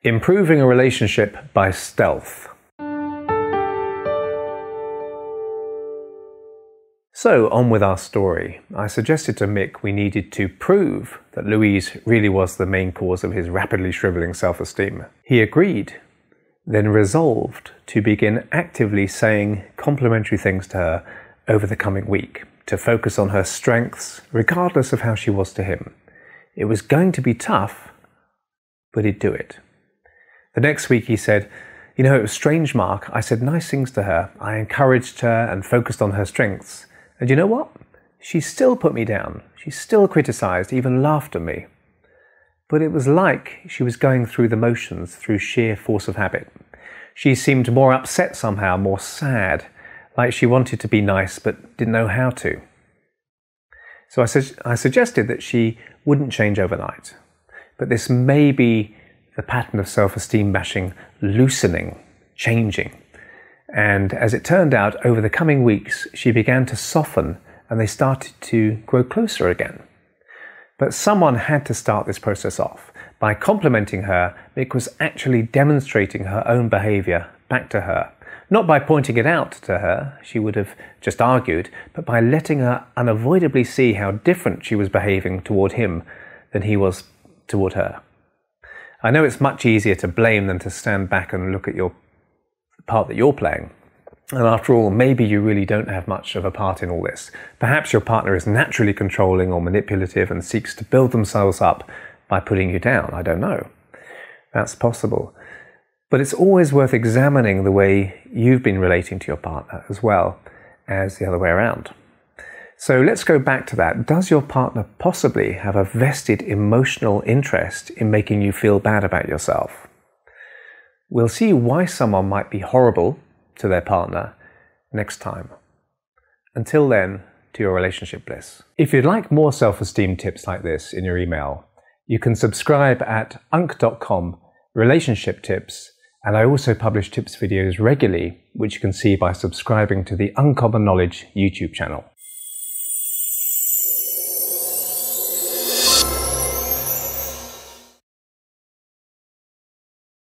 Improving a relationship by stealth. So, on with our story. I suggested to Mick we needed to prove that Louise really was the main cause of his rapidly shriveling self-esteem. He agreed, then resolved to begin actively saying complimentary things to her over the coming week, to focus on her strengths, regardless of how she was to him. It was going to be tough, but he'd do it. The next week he said, "You know, it was strange, Mark. I said nice things to her. I encouraged her and focused on her strengths. And you know what? She still put me down. She still criticized, even laughed at me. But it was like she was going through the motions through sheer force of habit. She seemed more upset somehow, more sad, like she wanted to be nice but didn't know how to. So I suggested that she wouldn't change overnight. But this may be the pattern of self-esteem bashing loosening, changing. And as it turned out, over the coming weeks, she began to soften and they started to grow closer again. But someone had to start this process off. By complimenting her, Mick was actually demonstrating her own behaviour back to her. Not by pointing it out to her, she would have just argued, but by letting her unavoidably see how different she was behaving toward him than he was toward her. I know it's much easier to blame than to stand back and look at the part that you're playing. And after all, maybe you really don't have much of a part in all this. Perhaps your partner is naturally controlling or manipulative and seeks to build themselves up by putting you down. I don't know. That's possible. But it's always worth examining the way you've been relating to your partner as well as the other way around. So let's go back to that. Does your partner possibly have a vested emotional interest in making you feel bad about yourself? We'll see why someone might be horrible to their partner next time. Until then, to your relationship bliss. If you'd like more self-esteem tips like this in your email, you can subscribe at unk.com relationship tips, and I also publish tips videos regularly, which you can see by subscribing to the Uncommon Knowledge YouTube channel.